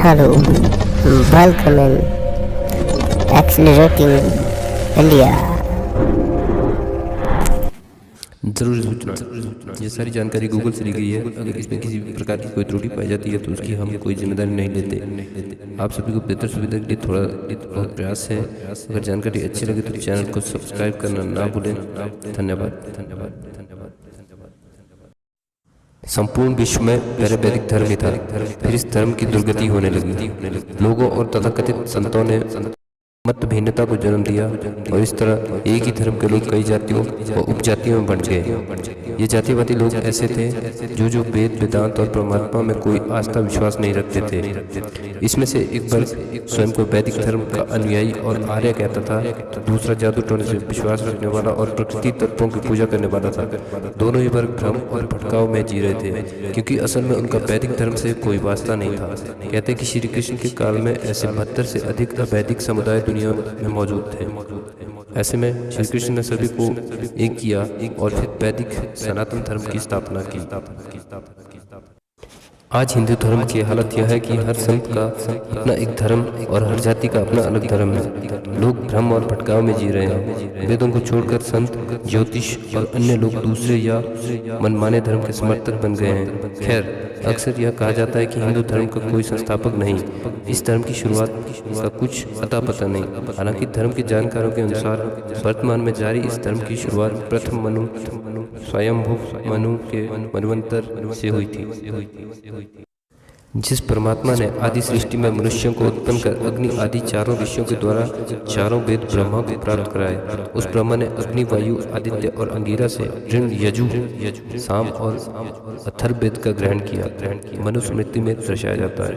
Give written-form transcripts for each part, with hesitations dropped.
Hello, welcome in Accelerating India। जरूरी सूचना, ये सारी जानकारी गूगल से ली गई है। अगर इसमें किसी भी प्रकार की कोई त्रुटि पाई जाती है तो उसकी हम कोई जिम्मेदारी नहीं लेते। आप सभी को बेहतर सुविधा के लिए थोड़ा बहुत प्रयास है। अगर जानकारी अच्छी लगे तो चैनल को सब्सक्राइब करना ना भूलें। धन्यवाद धन्यवाद धन्यवाद। संपूर्ण विश्व में पहले वैदिक धर्म ही था, फिर इस धर्म की दुर्गति होने लगी। लोगों और तथाकथित संतों ने मत भिन्नता को जन्म दिया और इस तरह एक ही धर्म के लोग कई जातियों और उपजातियों में बंट गए। ये जातिवादी लोग ऐसे थे जो वेद वेदांत और परमात्मा में कोई आस्था विश्वास नहीं रखते थे। इसमें से एक वर्ग स्वयं को वैदिक धर्म का अनुयायी और आर्य कहता था, तो दूसरा जादू टोने से विश्वास रखने वाला और प्रकृति तत्वों की पूजा करने वाला था। दोनों ही वर्ग भ्रम और भटकाव में जी रहे थे, क्योंकि असल में उनका वैदिक धर्म से कोई वास्ता नहीं था। कहते कि श्री कृष्ण के काल में ऐसे 72 से अधिक अवैदिक समुदाय दुनिया में मौजूद थे। ऐसे में श्री कृष्ण ने सभी को एक किया और फिर वैदिक सनातन धर्म की स्थापना की। आज हिंदू धर्म की हालत यह है कि हर संत का अपना एक धर्म और हर जाति का अपना अलग धर्म है। लोग भ्रम और भटकाव में जी रहे हैं। वेदों को छोड़कर संत, ज्योतिष और अन्य लोग दूसरे या मनमाने धर्म के समर्थक बन गए हैं। खैर, अक्सर यह कहा जाता है कि हिंदू धर्म का कोई संस्थापक नहीं, इस धर्म की शुरुआत का कुछ अता पता नहीं। हालांकि धर्म के जानकारों के अनुसार वर्तमान में जारी इस धर्म की शुरुआत प्रथम मनु स्वयंभू मनु के मनवंतर से हुई थी। जिस परमात्मा ने आदि सृष्टि में मनुष्यों को उत्पन्न कर अग्नि आदि चारों ऋषियों के द्वारा चारों वेद ब्रह्मा को प्राप्त कराए, उस ब्रह्मा ने अग्नि, वायु, आदित्य और अंगिरा से ऋण, यजु, साम और अथर्ववेद का ग्रहण किया। मनुस्मृति में दर्शाया जाता है।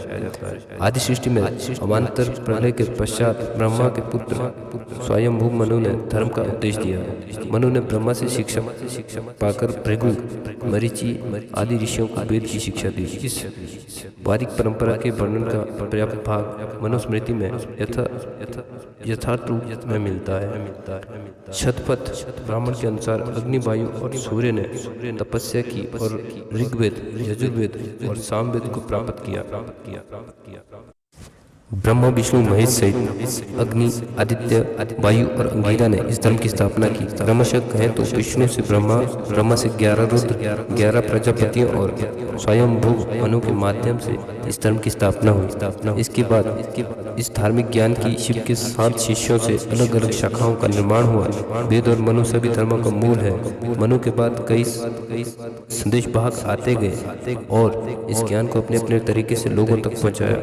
आदि सृष्टि में अवान्तर प्रलय के पश्चात ब्रह्मा के पुत्र स्वयंभू मनु ने धर्म का उपदेश दिया। मनु ने ब्रह्मा से शिक्षा पाकर भृगु, मरीचि आदि ऋषियों को वेद की शिक्षा दी। इस वारिक परंपरा के वर्णन का पर्याप्त भाग मनुस्मृति में यथार्थ रूप में मिलता है। शतपथ ब्राह्मण के अनुसार अग्नि, वायु और सूर्य ने तपस्या की और ऋग्वेद, यजुर्वेद और सामवेद को प्राप्त किया। ब्रह्मा, विष्णु, महेश सहित अग्नि, आदित्य, वायु और अंगिरा ने इस धर्म की स्थापना की। क्रमशः कहें तो विष्णु से ब्रह्मा से 11 रुद्र, 11 प्रजापतियों और स्वयंभू मनु के माध्यम से इस धर्म की स्थापना हुई। इसके बाद इस धार्मिक ज्ञान की शिव के 7 शिष्यों से अलग अलग शाखाओं का निर्माण हुआ। वेद और मनु सभी धर्मों का मूल है। मनु के बाद कई संदेश वाहक आते गए और इस ज्ञान को अपने अपने तरीके से लोगों तक पहुंचाया।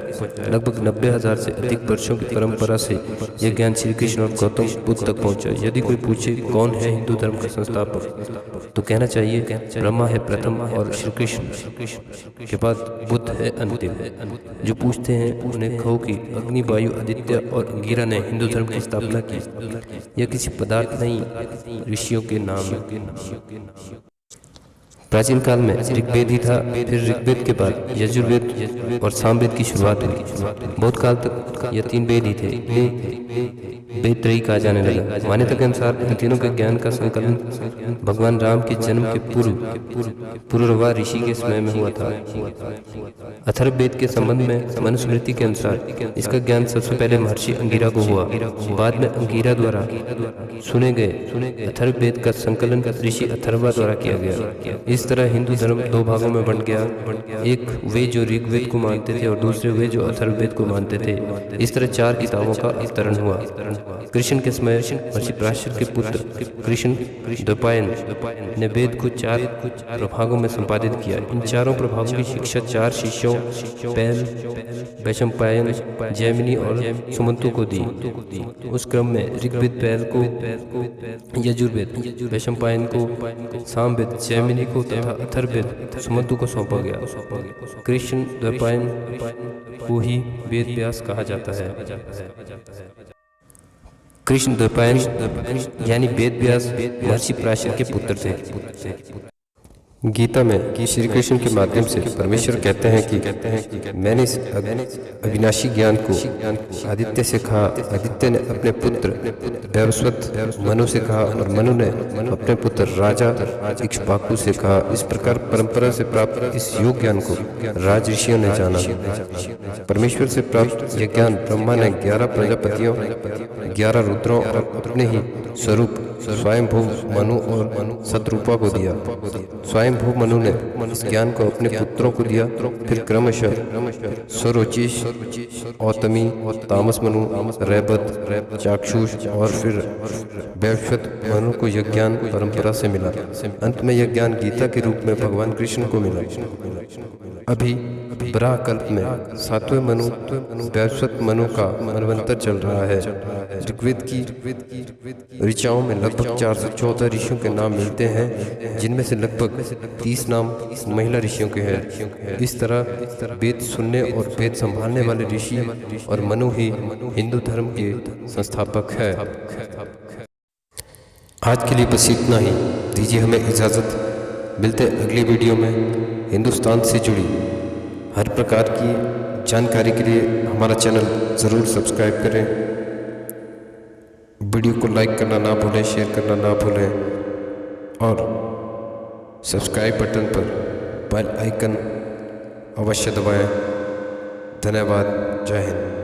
लगभग 90,000 से अधिक वर्षों की परंपरा से यह ज्ञान श्री कृष्ण और गौतम बुद्ध तक पहुंचा। यदि कोई पूछे कौन है हिंदू धर्म का संस्थापक, तो कहना चाहिए ब्रह्मा है प्रथम और श्री कृष्ण के बाद बुद्ध है अंतिम। जो पूछते हैं उन्हें कहो कि अग्नि, वायु, आदित्य और अंगिरा ने हिंदू धर्म की स्थापना की। यह किसी पदार्थ नहीं, ऋषियों के नाम है। प्राचीन काल में ऋग्वेद ही था, फिर ऋग्वेद के बाद यजुर्वेद और सामवेद की शुरुआत हुई। बहुत काल तक यह 3 वेद ही थे। वेद त्रयी कहा जाने लगा। मान्यता के अनुसार इन तीनों के ज्ञान का संकलन भगवान राम के जन्म के पूर्व ऋषि के समय में हुआ था। अथर्ववेद के संबंध में मनुस्मृति के अनुसार इसका ज्ञान सबसे पहले महर्षि अंगिरा को हुआ। बाद में अंगिरा द्वारा सुने गए अथर्ववेद का संकलन ऋषि अथर्वा द्वारा किया गया। इस तरह हिंदू धर्म 2 भागों में बंट गया। एक वे जो ऋग्वेद को मानते थे और दूसरे वे जो अथर्ववेद को मानते थे। इस तरह 4 किताबों का अवतरण हुआ। कृष्ण के समय महर्षि पराशर के पुत्र कृष्ण द्वैपायन ने वेद को 4 प्रभागों में संपादित किया। इन चारों प्रभागों की शिक्षा 4 शिष्यों पैल, वैशंपायन, जैमिनी और सुमंतु को दी। उस क्रम में ऋग्वेद पैल को, यजुर्वेद वैशंपायन को, सामवेद जैमिनी को तथा अथर्ववेद सुमंतु को सौंपा गया। कृष्ण द्वैपायन को ही वेद व्यास कहा जाता है। कृष्ण द्वैपायन यानी वेद व्यास महर्षि पराशर के पुत्र थे। गीता में श्री कृष्ण के माध्यम से परमेश्वर कहते हैं कि मैंने इस अविनाशी ज्ञान को आदित्य से कहा, आदित्य ने अपने पुत्र वैवस्वत मनु से कहा और मनु ने अपने पुत्र राजा इक्ष्वाकु से कहा। इस प्रकार परंपरा से प्राप्त इस योग ज्ञान को राज ऋषियों ने जाना। परमेश्वर से प्राप्त यह ज्ञान ब्रह्मा ने 11 प्रजापतियों, 11 रुद्रों और अपने ही स्वरूप स्वयंभू मनु और सतरूपा को दिया। स्वयंभू मनु ने इस ज्ञान को अपने पुत्रों को दिया, फिर क्रमशः स्वरोचिष, औतमी, तामस मनु, रैबत, चाक्षुष और फिर वैवस्वत मनु को यह ज्ञान परंपरा से मिला। अंत में यह ज्ञान गीता के रूप में भगवान कृष्ण को मिला। अभी बराह कल्प में 7वें मनु वैवस्वत मनु का मनवंतर चल रहा है। ऋग्वेद की ऋचाओं में लगभग 414 ऋषियों के नाम मिलते हैं, जिनमें से लगभग 30 नाम महिला ऋषियों के हैं। इस तरह वेद सुनने और वेद संभालने वाले ऋषि और मनु ही हिंदू धर्म के संस्थापक है। आज के लिए बस इतना ही। दीजिए हमें इजाज़त। मिलते अगली वीडियो में। हिंदुस्तान से जुड़ी हर प्रकार की जानकारी के लिए हमारा चैनल ज़रूर सब्सक्राइब करें। वीडियो को लाइक करना ना भूलें, शेयर करना ना भूलें और सब्सक्राइब बटन पर बेल आइकन अवश्य दबाएं। धन्यवाद। जय हिंद।